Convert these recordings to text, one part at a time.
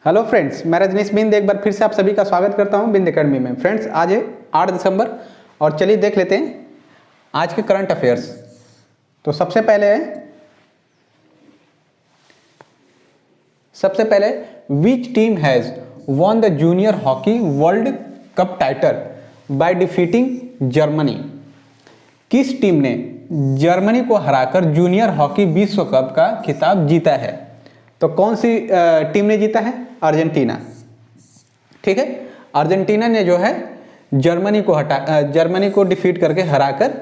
Hello friends, मैं रजनीश बिंद एक बार फिर से आप सभी का स्वागत करता हूं बिंद एकेडमी में। फ्रेंड्स, आज है 8 दिसंबर और चलिए देख लेते हैं आज के करंट अफेयर्स। तो सबसे पहले which team has won the junior hockey world cup title by defeating Germany. किस टीम ने जर्मनी को हराकर जूनियर हॉकी विश्व कप का खिताब जीता है? तो कौन सी टीम ने जीता है? अर्जेंटीना। ठीक है, अर्जेंटीना ने जो है जर्मनी को डिफीट करके हराकर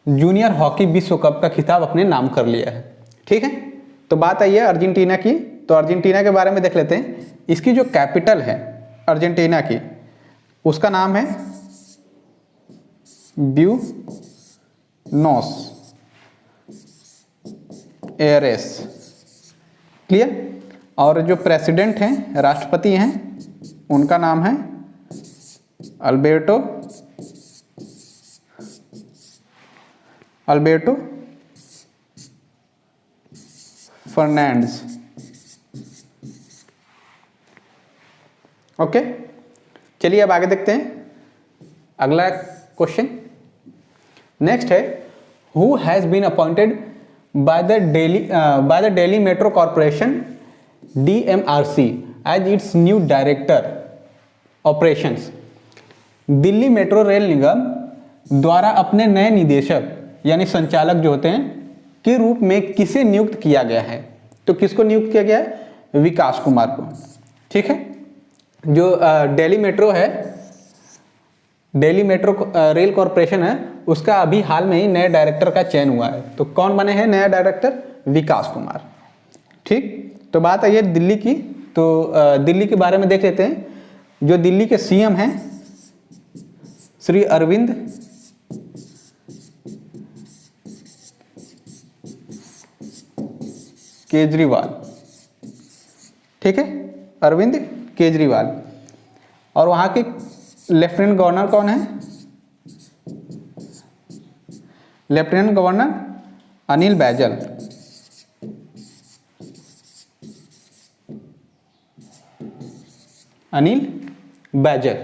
जूनियर हॉकी विश्व कप का खिताब अपने नाम कर लिया है। ठीक है, तो बात आई है अर्जेंटीना की। तो अर्जेंटीना के बारे में देख लेते हैं। इसकी जो कैपिटल है अर्जेंटीना की, उसका नाम है ब्यूनोस एयरेस। क्लियर? और जो प्रेसिडेंट हैं, राष्ट्रपति हैं, उनका नाम है अल्बर्टो फर्नांडिस। ओके, चलिए अब आगे देखते हैं अगला क्वेश्चन। नेक्स्ट है, who has been appointed by the Delhi metro corporation DMRC as its new director operations. Delhi metro rail निगम द्वारा अपने नए निदेशक यानी संचालक जो होते हैं के रूप में किसे नियुक्त किया गया है? तो किसको नियुक्त किया गया है? विकास कुमार को। ठीक है, जो दिल्ली मेट्रो है, दिल्ली मेट्रो रेल कॉर्पोरेशन है, उसका अभी हाल में ही नए डायरेक्टर का चयन हुआ है। तो कौन बने हैं नया डायरेक्टर? विकास कुमार। ठीक, तो बात आई है दिल्ली की। तो दिल्ली के बारे में देख लेते हैं। जो दिल्ली के सीएम हैं श्री अरविंद केजरीवाल। ठीक है, अरविंद केजरीवाल। और वहां के लेफ्टिनेंट गवर्नर कौन है? Lieutenant governor Anil Baijal. अनिल बैजल।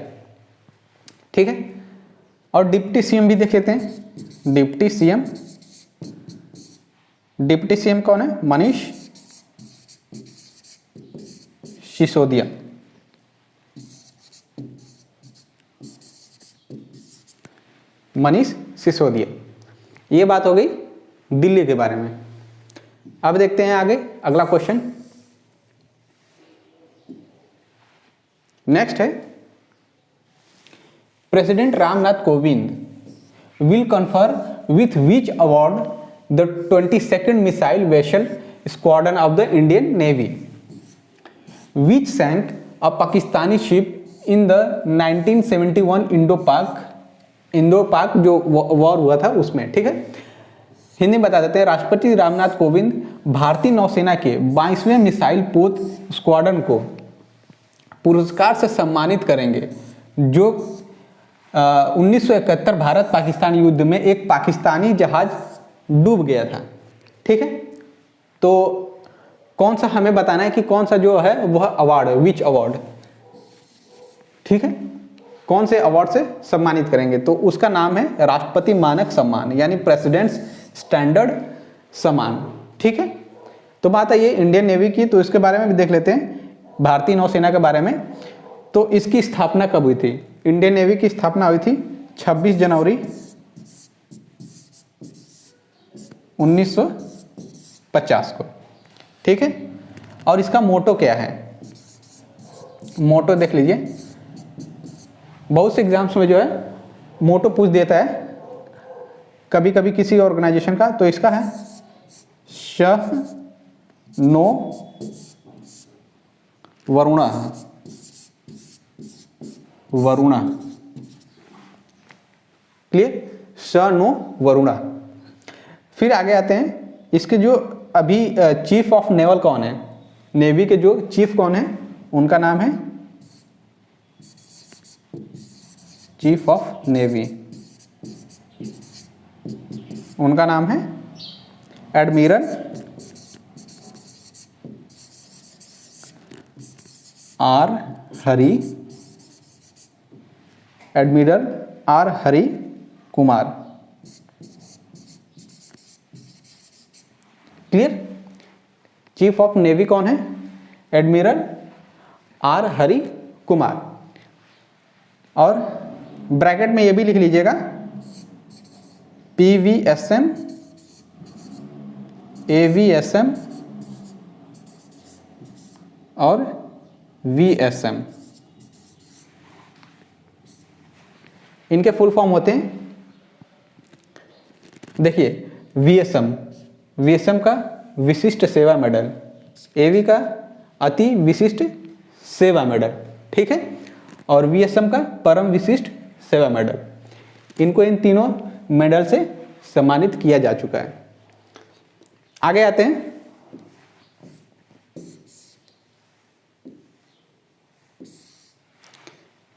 ठीक है, और डिप्टी सीएम भी देख लेते हैं। डिप्टी सीएम कौन है? मनीष सिसोदिया। मनीष सिसोदिया। ये बात हो गई दिल्ली के बारे में। अब देखते हैं आगे अगला क्वेश्चन। नेक्स्ट है, president Ramnath Kovind will confer with which award the 22nd missile vessel squadron of the Indian navy which sank a Pakistani ship in the 1971 Indo Pak जो वॉर हुआ था उसमें। ठीक है, हिंदी में बता देते हैं। राष्ट्रपति रामनाथ कोविंद भारतीय नौसेना के 22वें मिसाइल पोत स्क्वाड्रन को पुरस्कार से सम्मानित करेंगे, जो 1971 भारत पाकिस्तान युद्ध में एक पाकिस्तानी जहाज डूब गया था। ठीक है, तो कौन सा हमें बताना है कि कौन सा जो है वह अवार्ड है, विच अवार्ड। ठीक है, कौन से अवार्ड से सम्मानित करेंगे? तो उसका नाम है राष्ट्रपति मानक सम्मान यानी प्रेसिडेंट्स स्टैंडर्ड सम्मान। ठीक है, तो बात है ये इंडियन नेवी की। तो इसके बारे में भी देख लेते हैं, भारतीय नौसेना के बारे में। तो इसकी स्थापना कब हुई थी? इंडियन नेवी की स्थापना हुई थी 26 जनवरी 1950 को। ठीक है, और इसका मोटो क्या है? मोटो देख लीजिए, बहुत से एग्जाम्स में जो है मोटो पूछ देता है कभी कभी किसी ऑर्गेनाइजेशन का। तो इसका है श नो वरुणा। क्लियर? श नो वरुणा। फिर आगे आते हैं, इसके जो अभी चीफ ऑफ नेवल कौन है? नेवी के जो चीफ कौन है? उनका नाम है चीफ ऑफ नेवी। उनका नाम है admiral R Hari, admiral R Hari Kumar. Clear? Chief of navy कौन है? Admiral R Hari Kumar. और ब्रैकेट में ये भी लिख लीजिएगा PVSM, AVSM और VSM, इनके फुल फॉर्म होते हैं। देखिए VSM का विशिष्ट सेवा मेडल, AV का अति विशिष्ट सेवा मेडल, ठीक है, और VSM का परम विशिष्ट सेवा मेडल। इनको इन तीनों मेडल से सम्मानित किया जा चुका है। आगे आते हैं।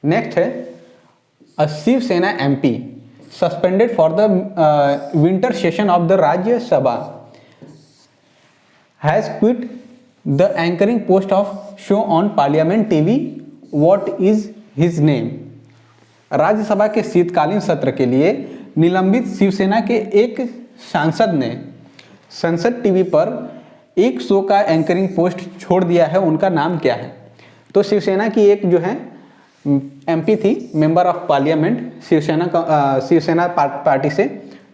नेक्स्ट है Shiv Sena MP suspended for the winter session of the Rajya Sabha has quit the anchoring post of show on Parliament TV, what is his name. Rajya Sabha के शीतकालीन सत्र के लिए निलंबित शिवसेना के एक सांसद ने संसद टीवी पर एक शो का एंकरिंग पोस्ट छोड़ दिया है। उनका नाम क्या है? तो शिवसेना की एक जो है MP थी, member of parliament, Shiv Sena party से,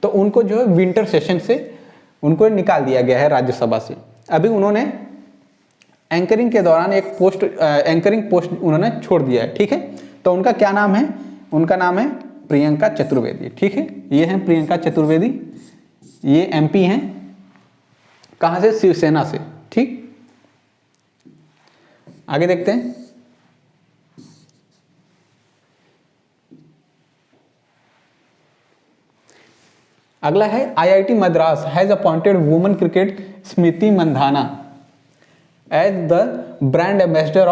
तो उनको जो है विंटर सेशन से उनको निकाल दिया गया है राज्यसभा से। अभी उन्होंने एंकरिंग के दौरान एक एंकरिंग पोस्ट उन्होंने छोड़ दिया है, ठीक है। तो उनका क्या नाम है? उनका नाम है प्रियंका चतुर्वेदी, ठीक है। ये हैं प्रियंका चतुर्वेदी, ये MP हैं, कहाँ से? शिवसेना से, ठीक। आगे देखते हैं। अगला है IIT Madras has appointed women cricket Smriti Mandhana as the brand ambassador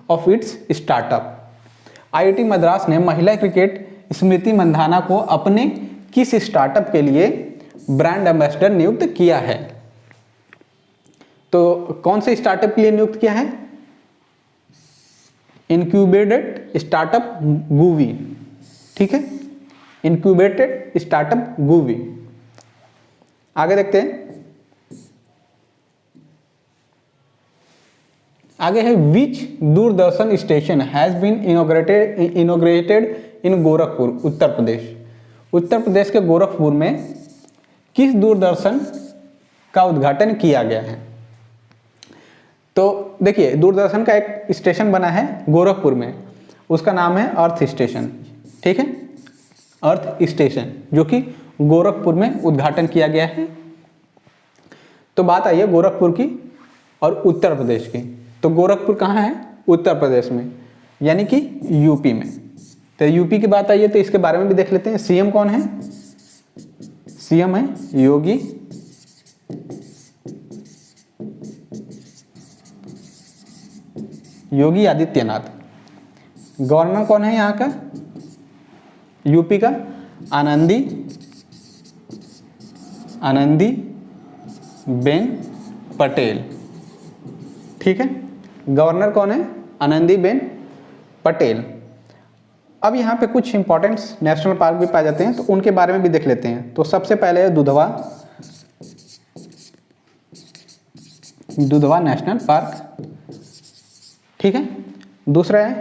of its startup. IIT Madras ने महिला क्रिकेट स्मृति मंधाना को अपने किस स्टार्टअप के लिए ब्रांड एम्बेसडर नियुक्त किया है? तो कौन से स्टार्टअप के लिए नियुक्त किया है? इनक्यूबेटेड स्टार्टअप गूवी, ठीक है, इनक्यूबेटेड स्टार्टअप गूवी। आगे देखते हैं। आगे है which Doordarshan station has been inaugurated in Gorakhpur, Uttar Pradesh. Uttar Pradesh के गोरखपुर में किस दूरदर्शन का उद्घाटन किया गया है? तो देखिए, दूरदर्शन का एक स्टेशन बना है गोरखपुर में, उसका नाम है अर्थ स्टेशन, ठीक है, अर्थ स्टेशन, जो कि गोरखपुर में उद्घाटन किया गया है। तो बात आई है गोरखपुर की और उत्तर प्रदेश की। तो गोरखपुर कहाँ है? उत्तर प्रदेश में, यानी कि यूपी में। तो यूपी की बात आई है तो इसके बारे में भी देख लेते हैं। CM कौन है? CM है योगी आदित्यनाथ। गवर्नर कौन है यहाँ का? यूपी का आनंदी बेन पटेल, ठीक है। गवर्नर कौन है? आनंदी बेन पटेल। अब यहाँ पे कुछ इंपॉर्टेंट नेशनल पार्क भी पाए जाते हैं, तो उनके बारे में भी देख लेते हैं। तो सबसे पहले है दुधवा नेशनल पार्क, ठीक है। दूसरा है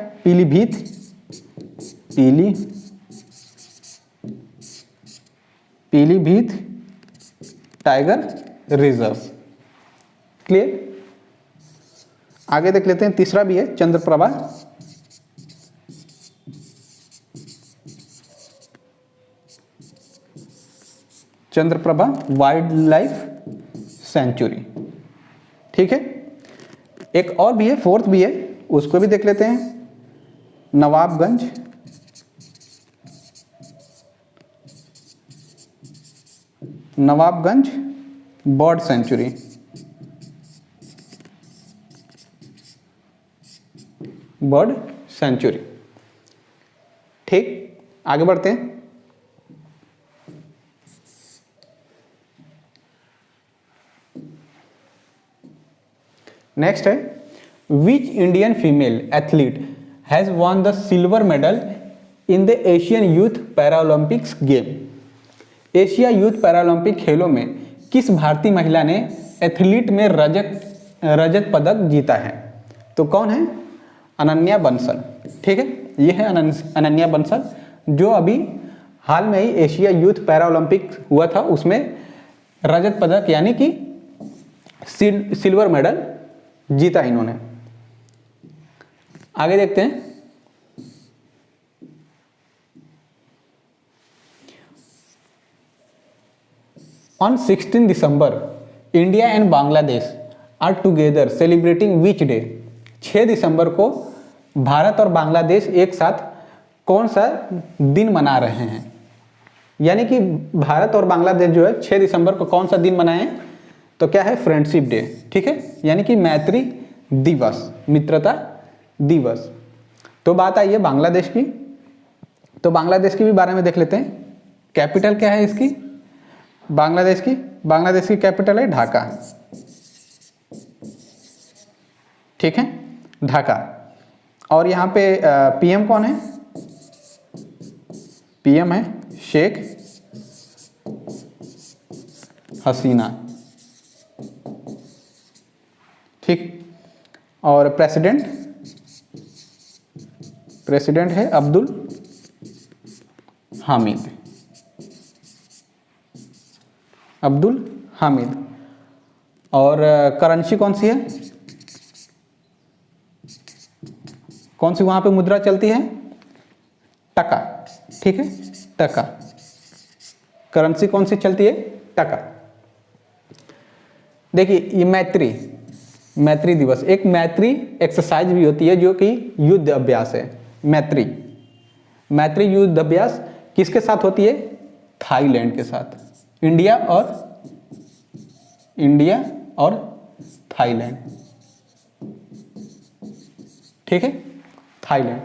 पीलीभीत टाइगर रिजर्व, क्लियर। आगे देख लेते हैं। तीसरा भी है चंद्रप्रभा वाइल्ड लाइफ सेंचुरी, ठीक है। एक और भी है, फोर्थ भी है, उसको भी देख लेते हैं। नवाबगंज बर्ड सेंचुरी, ठीक। आगे बढ़ते हैं। नेक्स्ट है which Indian female athlete has won the silver medal in the Asian youth Paralympics game. Asia youth Paralympic खेलों में किस भारतीय महिला ने एथलीट में रजत पदक जीता है? तो कौन है? अनन्या बंसल। ठीक है, ये है अनन्या बंसल जो अभी हाल में ही एशिया यूथ पैरालंपिक हुआ था, उसमें रजत पदक यानी कि सिल्वर मेडल जीता इन्होंने। आगे देखते हैं। On 16 December India and Bangladesh are together celebrating which day. 6 दिसंबर को भारत और बांग्लादेश एक साथ कौन सा दिन मना रहे हैं? यानी कि भारत और बांग्लादेश जो है 6 दिसंबर को कौन सा दिन मनाएं? तो क्या है? Friendship day. ठीक है, यानी कि मैत्री दिवस, मित्रता दिवस। तो बात आई है बांग्लादेश की, तो बांग्लादेश के भी बारे में देख लेते हैं। कैपिटल क्या है इसकी? बांग्लादेश की कैपिटल है ढाका। ठीक है, ढाका। और यहाँ पे पीएम कौन है? पीएम है शेख हसीना। ठीक, और प्रेसिडेंट है अब्दुल हामिद। और करेंसी कौन सी है? कौन सी वहां पे मुद्रा चलती है? टका। ठीक है, टका। करेंसी कौन सी चलती है? टका। देखिए ये मैत्री दिवस, एक मैत्री एक्सरसाइज भी होती है जो कि युद्ध अभ्यास है। मैत्री युद्ध अभ्यास किसके साथ होती है? थाईलैंड के साथ। इंडिया और थाईलैंड। ठीक है, थाईलैंड।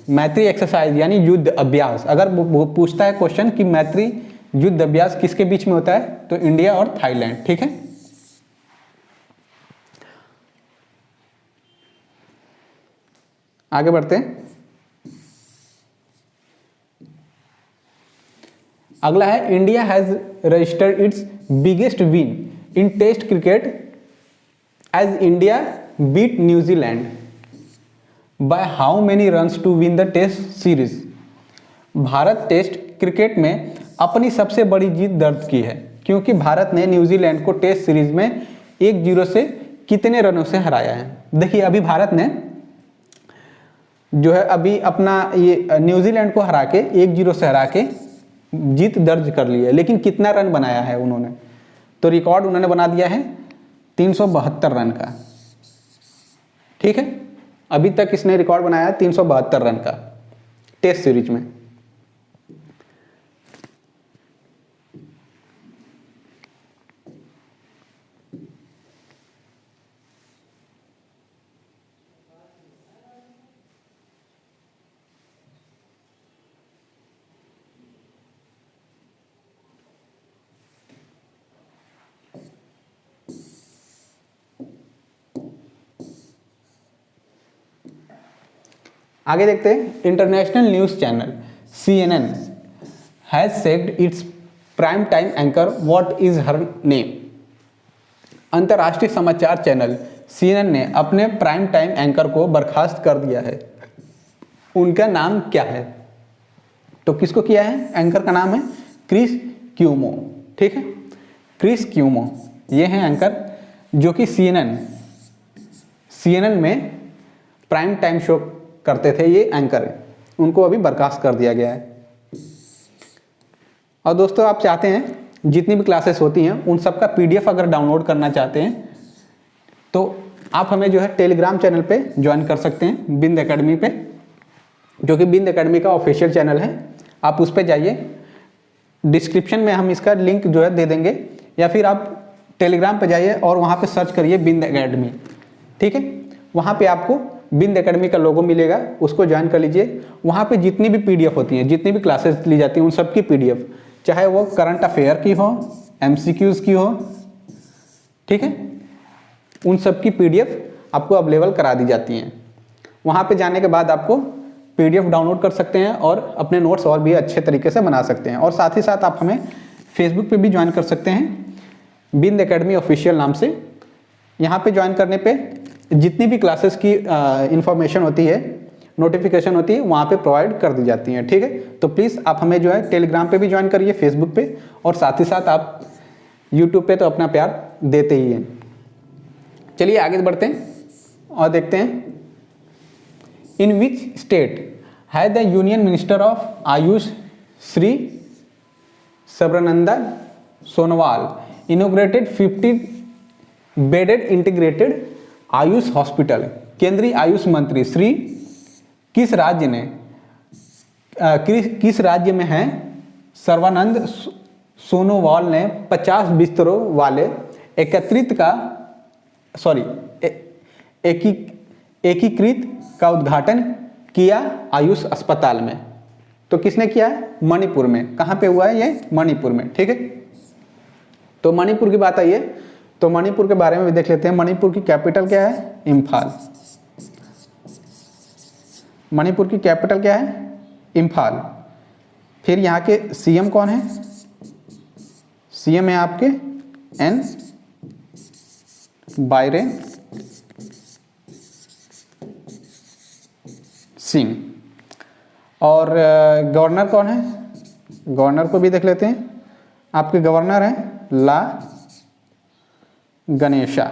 मैत्री एक्सरसाइज यानी युद्ध अभ्यास। अगर वो पूछता है क्वेश्चन कि मैत्री युद्ध अभ्यास किसके बीच में होता है, तो इंडिया और थाईलैंड। ठीक है, आगे बढ़ते हैं। अगला है India has registered it's biggest win in test cricket as India beat New Zealand by how many runs to win the test series. Bharat test cricket में अपनी सबसे बड़ी जीत दर्ज की है क्योंकि भारत ने न्यूजीलैंड को टेस्ट सीरीज में 1-0 से कितने रनों से हराया है। देखिए अभी भारत ने जो है अभी अपना ये न्यूजीलैंड को हरा के 1-0 से हरा के जीत दर्ज कर ली है, लेकिन कितना रन बनाया है उन्होंने? तो रिकॉर्ड उन्होंने बना दिया है 372 रन का। ठीक है, अभी तक इसने रिकॉर्ड बनाया है 372 रन का टेस्ट सीरीज में। आगे देखते हैं। International news channel CNN has sacked its prime time anchor what is her name. अंतर्राष्ट्रीय समाचार चैनल CNN ने अपने प्राइम टाइम एंकर को बर्खास्त कर दिया है। उनका नाम क्या है? तो किसको किया है? एंकर का नाम है क्रिस क्यूमो। ठीक है, क्रिस क्यूमो ये हैं एंकर जो कि CNN में प्राइम टाइम शो करते थे। ये एंकर है, उनको अभी बर्खास्त कर दिया गया है। और दोस्तों आप चाहते हैं जितनी भी क्लासेस होती हैं उन सब का PDF अगर डाउनलोड करना चाहते हैं तो आप हमें जो है टेलीग्राम चैनल पे ज्वाइन कर सकते हैं, बिंद एकेडमी पे, जो कि बिंद एकेडमी का ऑफिशियल चैनल है। आप उस पर जाइए, डिस्क्रिप्शन में हम इसका लिंक जो है दे देंगे, या फिर आप टेलीग्राम पे जाइए और वहाँ पे सर्च करिए बिंद एकेडमी। ठीक है, वहाँ पे आपको बिंद एकेडमी का लोगो मिलेगा, उसको ज्वाइन कर लीजिए। वहाँ पे जितनी भी PDF होती हैं, जितनी भी क्लासेस ली जाती हैं, उन सब की PDF, चाहे वो करंट अफेयर की हो, MCQs की हो, ठीक है, उन सब की PDF आपको अवेलेबल करा दी जाती हैं। वहाँ पे जाने के बाद आपको PDF डाउनलोड कर सकते हैं और अपने नोट्स और भी अच्छे तरीके से बना सकते हैं। और साथ ही साथ आप हमें फेसबुक पे भी ज्वाइन कर सकते हैं, बिंद एकेडमी ऑफिशियल नाम से। यहाँ पे ज्वाइन करने पे जितनी भी क्लासेस की इंफॉर्मेशन होती है, नोटिफिकेशन होती है, वहाँ पे प्रोवाइड कर दी जाती हैं। ठीक है, तो प्लीज़ आप हमें जो है टेलीग्राम पे भी ज्वाइन करिए, फेसबुक पे, और साथ ही साथ आप यूट्यूब पे तो अपना प्यार देते ही हैं। चलिए आगे बढ़ते हैं और देखते हैं, in which state has the union minister of AYUSH Shri Sarbananda Sonowal inaugurated 50 bedded integrated AYUSH hospital. केंद्रीय आयुष मंत्री श्री किस राज्य ने किस राज्य में है सर्बानंद सोनोवाल ने 50 बिस्तरों वाले एकीकृत का उद्घाटन किया आयुष अस्पताल में। तो किसने किया है? मणिपुर में। कहाँ पे हुआ है ये? मणिपुर में। ठीक है, तो मणिपुर की बात आई है, तो मणिपुर के बारे में भी देख लेते हैं। मणिपुर की कैपिटल क्या है? इम्फाल। मणिपुर की कैपिटल क्या है? इम्फाल। फिर यहाँ के CM कौन है? CM है आपके N बायरेन सिंह। और गवर्नर कौन है? गवर्नर को भी देख लेते हैं। आपके गवर्नर हैं ला गणेशा।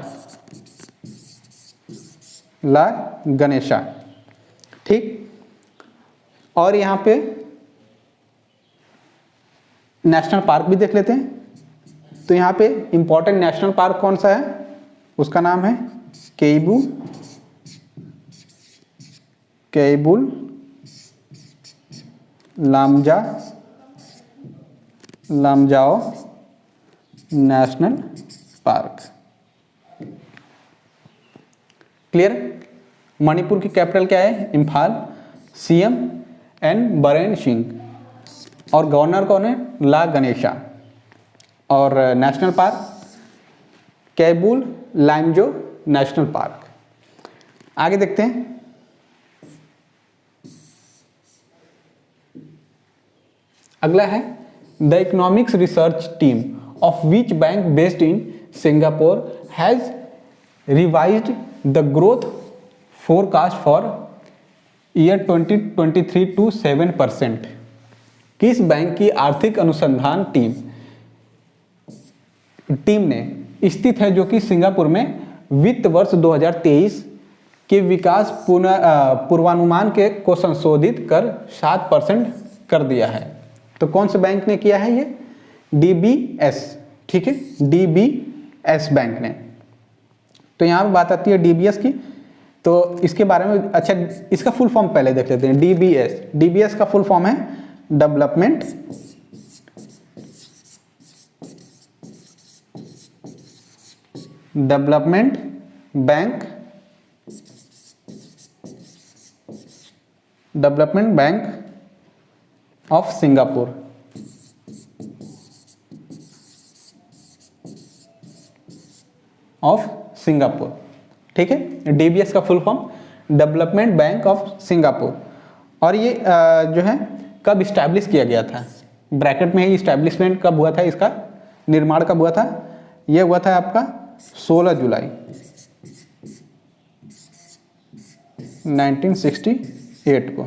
ला गणेशा। ठीक, और यहाँ पे नेशनल पार्क भी देख लेते हैं। तो यहाँ पे इंपॉर्टेंट नेशनल पार्क कौन सा है? उसका नाम है Keibul Lamjao national park. Clear? Manipur की कैपिटल क्या है? इम्फाल। CM N बरेन सिंह और गवर्नर कौन है? ला गणेशा। और national park Keibul Lamjao national park. आगे देखते हैं, अगला है the economics research team of which bank based in Singapore has revised the growth forecast for year 2023 to 7%। किस बैंक की आर्थिक अनुसंधान टीम ने स्थित है जो कि सिंगापुर में वित्त वर्ष 2023 के विकास पूर्वानुमान को संशोधित कर 7% कर दिया है? तो कौन से बैंक ने किया है ये? DBS। ठीक है, DBS बैंक ने। तो यहाँ पे बात आती है DBS की, तो इसके बारे में अच्छा इसका फुल फॉर्म पहले देख लेते हैं। DBS का फुल फॉर्म है डेवलपमेंट बैंक ऑफ सिंगापुर। ठीक है, DBS का full form development bank of Singapore. और ये जो है कब इस्टेब्लिश किया गया था? ब्रैकेट में ही इस्टेब्लिशमेंट कब हुआ था, इसका निर्माण कब हुआ था? ये हुआ था आपका 16 जुलाई 1968 को।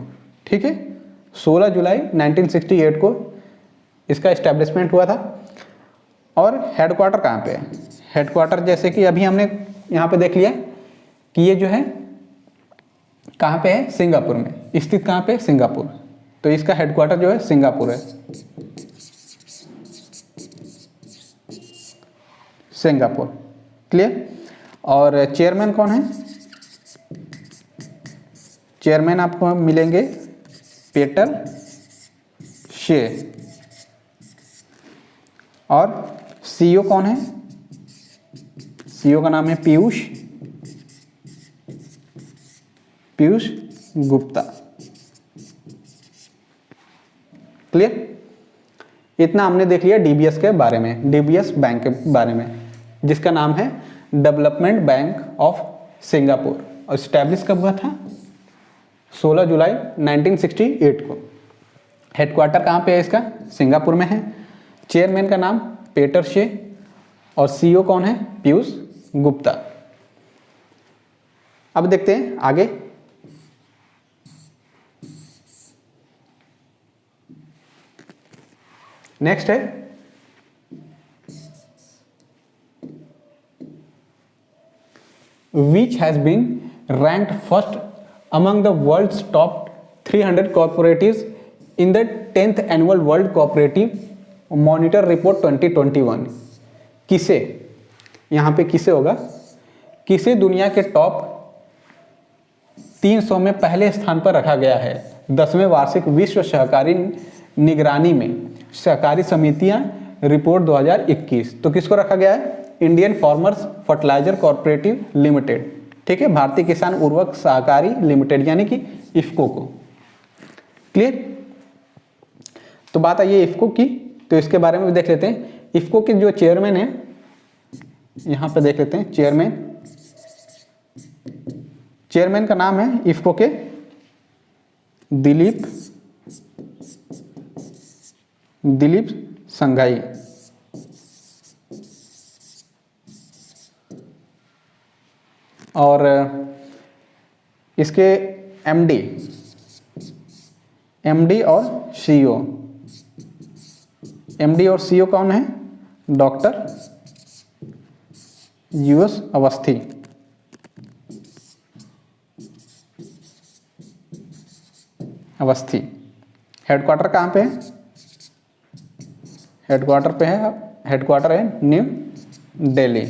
ठीक है, 16 जुलाई 1968 को इसका इस्टेब्लिशमेंट हुआ था। और हेडक्वार्टर कहाँ पे है? हेडक्वार्टर जैसे कि अभी हमने यहाँ पे देख लिया कि ये जो है कहाँ पे है? सिंगापुर में स्थित। कहाँ पे? सिंगापुर। तो इसका हेडक्वार्टर जो है सिंगापुर है। सिंगापुर। क्लियर? और चेयरमैन कौन है? चेयरमैन आपको मिलेंगे पीटर शे। और CEO कौन है? CEO का नाम है पीयूष गुप्ता। क्लियर? इतना हमने देख लिया DBS के बारे में, DBS बैंक के बारे में, जिसका नाम है डेवलपमेंट बैंक ऑफ सिंगापुर। और इस्टेब्लिश कब हुआ था? 16 जुलाई 1968 को। हेडक्वार्टर कहाँ पे है इसका? सिंगापुर में है। चेयरमैन का नाम पीटर शे और सीईओ कौन है? पीयूष गुप्ता। अब देखते हैं आगे। नेक्स्ट है which has been ranked first among the world's top 300 cooperatives in the 10th annual World Cooperative Monitor Report 2021। किसे, यहाँ पे किसे होगा, किसे दुनिया के टॉप 300 में पहले स्थान पर रखा गया है 10वें वार्षिक विश्व सहकारी निगरानी में सहकारी समितियां रिपोर्ट 2021। तो किसको रखा गया है? Indian farmers fertiliser cooperative limited, ठीक है, भारतीय किसान उर्वरक सहकारी लिमिटेड यानी कि इफ्को को। क्लियर? तो बात आई है इफ्को की, तो इसके बारे में भी देख लेते हैं। इफ्को के जो चेयरमैन है, यहां पे देख लेते हैं चेयरमैन का नाम है इफ्को के दिलीप संघाई। और इसके एमडी और सीईओ कौन है? Doctor US Awasthi. हेडक्वार्टर कहाँ पे है? हेडक्वार्टर है न्यू दिल्ली,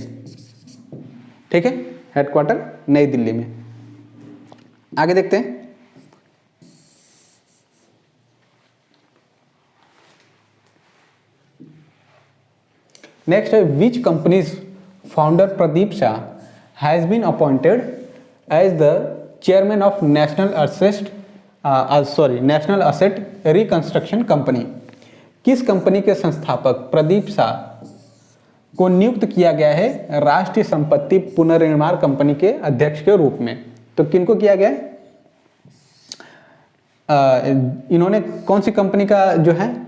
ठीक है, हेडक्वार्टर नई दिल्ली में। आगे देखते हैं। नेक्स्ट है which company's founder Pradeep Shah has been appointed as the chairman of national asset reconstruction company. किस कंपनी के संस्थापक प्रदीप शाह को नियुक्त किया गया है राष्ट्रीय संपत्ति पुनर्निर्माण कंपनी के अध्यक्ष के रूप में? तो किनको किया गया है? इन्होंने कौन सी कंपनी का जो है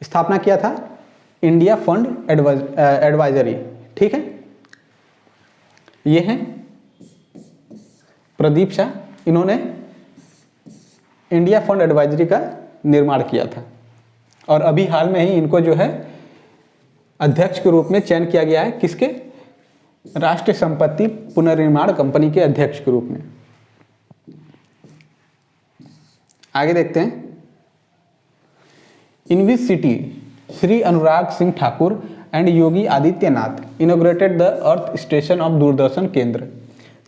स्थापना किया था? इंडिया फंड एडवाइजरी, ठीक है, ये है प्रदीप शाह। इन्होंने इंडिया फंड एडवाइजरी का निर्माण किया था और अभी हाल में ही इनको जो है अध्यक्ष के रूप में चयन किया गया है। किसके? राष्ट्रीय संपत्ति पुनर्निर्माण कंपनी के अध्यक्ष के रूप में। आगे देखते हैं। In which city Shri Anurag Singh Thakur and Yogi Adityanath inaugurated the earth station of Doordarshan Kendra.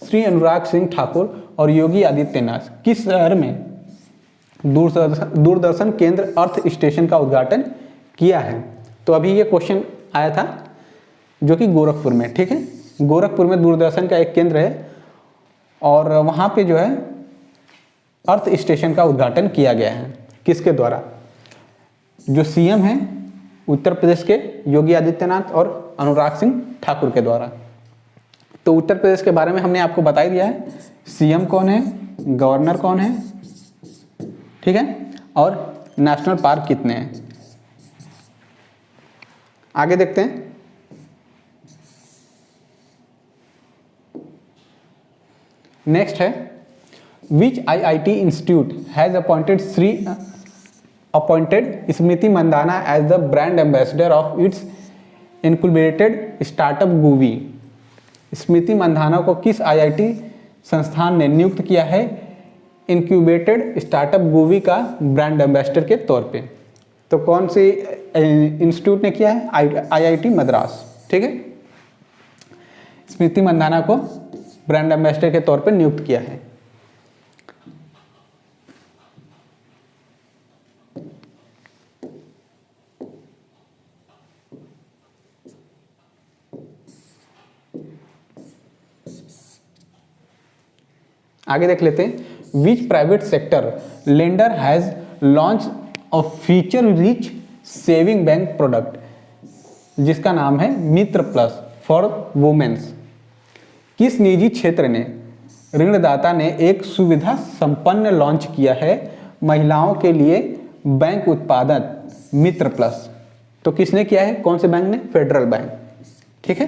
Shri Anurag Singh Thakur और योगी आदित्यनाथ किस शहर में दूरदर्शन केंद्र अर्थ स्टेशन का उद्घाटन किया है? तो अभी ये क्वेश्चन आया था जो कि गोरखपुर में, ठीक है, गोरखपुर में दूरदर्शन का एक केंद्र है और वहाँ पे जो है अर्थ स्टेशन का उद्घाटन किया गया है। किसके द्वारा? जो सीएम हैं उत्तर प्रदेश के योगी आदित्यनाथ और अनुराग सिंह ठाकुर के द्वारा। तो उत्तर प्रदेश के बारे में हमने आपको बता ही दिया है, सीएम कौन है, गवर्नर कौन है, ठीक है, और नेशनल पार्क कितने हैं। आगे देखते हैं। नेक्स्ट है which IIT institute has appointed Smriti Mandhana as the brand ambassador of its incubated startup GUVI. Smriti Mandhana को किस IIT संस्थान ने नियुक्त किया है इनक्यूबेटेड स्टार्टअप गूवी का ब्रांड एम्बेसडर के तौर पे? तो कौन सी इंस्टीट्यूट ने किया है? IIT मद्रास, ठीक है। स्मृति मंदाना को ब्रांड एम्बेसडर के तौर पे नियुक्त किया है। आगे देख लेते हैं। Which private sector lender has launch a feature rich saving bank product जिसका नाम है मित्र प्लस फॉर वुमेन्स। किस निजी क्षेत्र ने ऋणदाता ने एक सुविधा संपन्न लॉन्च किया है महिलाओं के लिए बैंक उत्पादन मित्र प्लस? तो किसने किया है, कौन से बैंक ने? Federal bank. ठीक है,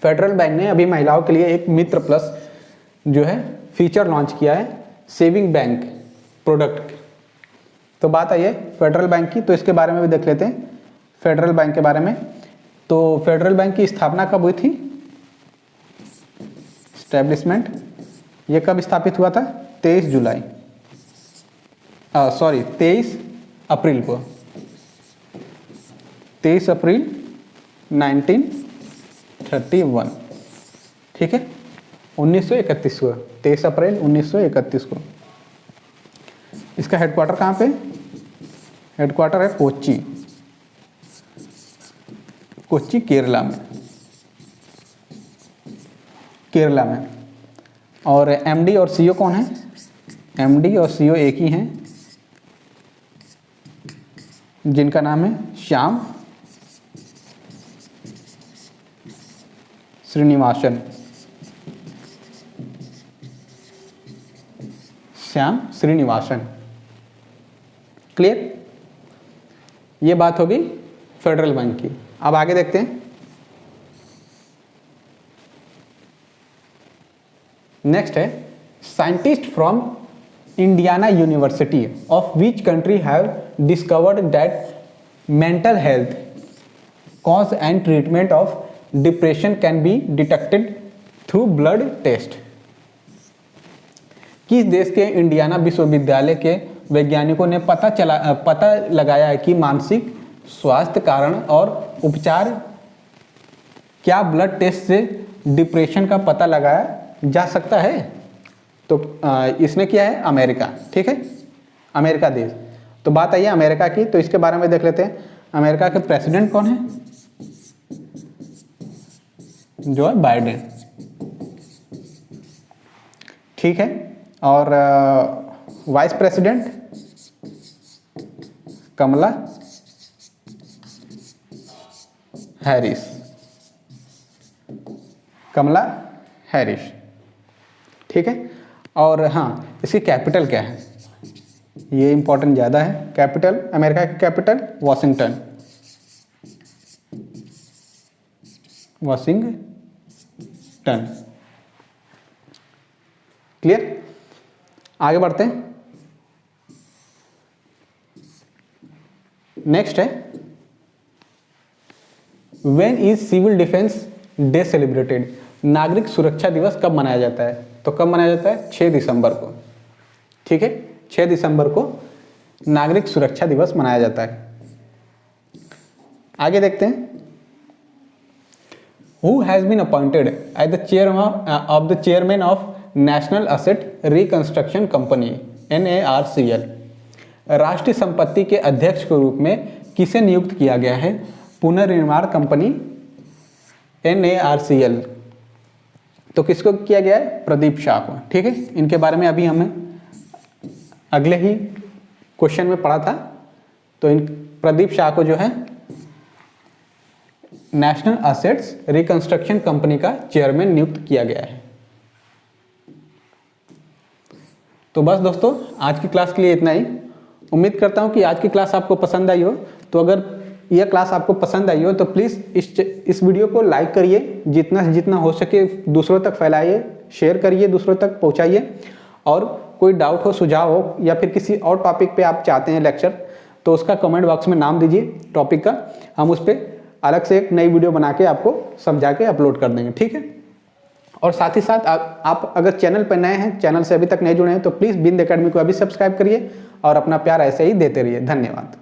फेडरल बैंक ने अभी महिलाओं के लिए एक मित्र प्लस जो है फीचर लॉन्च किया है सेविंग बैंक प्रोडक्ट। तो बात आई है फेडरल बैंक की, तो इसके बारे में भी देख लेते हैं फेडरल बैंक के बारे में। तो फेडरल बैंक की स्थापना कब हुई थी? स्टैब्लिशमेंट ये कब स्थापित हुआ था? 23 अप्रैल को, 23 अप्रैल 1931। ठीक है, 1931 को, 23 अप्रैल 1931 को। इसका हेडक्वार्टर कहाँ पे? हेडक्वार्टर है कोच्चि, कोच्चि केरला में, केरला में। और एमडी और सीईओ कौन है? एमडी और सीईओ एक ही हैं, जिनका नाम है श्याम श्रीनिवासन। श्याम श्रीनिवासन। क्लियर? ये बात होगी फेडरल बैंक की। अब आगे देखते हैं। नेक्स्ट है scientist from Indiana University of which country have discovered that mental health cause and treatment of depression can be detected through blood test? किस देश के इंडियाना विश्वविद्यालय के वैज्ञानिकों ने पता लगाया है कि मानसिक स्वास्थ्य कारण और उपचार क्या ब्लड टेस्ट से डिप्रेशन का पता लगाया जा सकता है? तो इसने किया है अमेरिका। ठीक है, अमेरिका देश। तो बात आई है अमेरिका की, तो इसके बारे में देख लेते हैं। अमेरिका के प्रेसिडेंट कौन है? जो है बाइडेन। ठीक है, और वाइस प्रेसिडेंट कमला हैरिस, कमला हैरिस। ठीक है, और हाँ, इसकी कैपिटल क्या है? ये इंपॉर्टेंट ज़्यादा है। कैपिटल, अमेरिका की कैपिटल वॉशिंगटन, वॉशिंगटन। क्लियर? आगे बढ़ते हैं। नेक्स्ट है when is civil defence day celebrated? नागरिक सुरक्षा दिवस कब मनाया जाता है? तो कब मनाया जाता है? 6 दिसंबर को। ठीक है, 6 दिसंबर को नागरिक सुरक्षा दिवस मनाया जाता है। आगे देखते हैं। Who has been appointed as the chairman of national asset reconstruction company NARCL? राष्ट्रीय संपत्ति के अध्यक्ष के रूप में किसे नियुक्त किया गया है? पुनर्निर्माण कंपनी NARCL। तो किसको किया गया है? प्रदीप शाह को। ठीक है, इनके बारे में अभी हमें अगले ही क्वेश्चन में पढ़ा था। तो इन प्रदीप शाह को जो है नेशनल असेट्स रिकंस्ट्रक्शन कंपनी का चेयरमैन नियुक्त किया गया है। तो बस दोस्तों, आज की क्लास के लिए इतना ही। उम्मीद करता हूं कि आज की क्लास आपको पसंद आई हो। तो अगर यह क्लास आपको पसंद आई हो तो प्लीज़ इस वीडियो को लाइक करिए, जितना से जितना हो सके दूसरों तक फैलाइए, शेयर करिए, दूसरों तक पहुंचाइए। और कोई डाउट हो, सुझाव हो, या फिर किसी और टॉपिक पे आप चाहते हैं लेक्चर, तो उसका कमेंट बॉक्स में नाम दीजिए टॉपिक का। हम उस पर अलग से एक नई वीडियो बना के आपको समझा के अपलोड कर देंगे। ठीक है, और साथ ही साथ आप अगर चैनल पर नए हैं, चैनल से अभी तक नहीं जुड़े हैं, तो प्लीज़ बिंद एकेडमी को अभी सब्सक्राइब करिए और अपना प्यार ऐसे ही देते रहिए। धन्यवाद।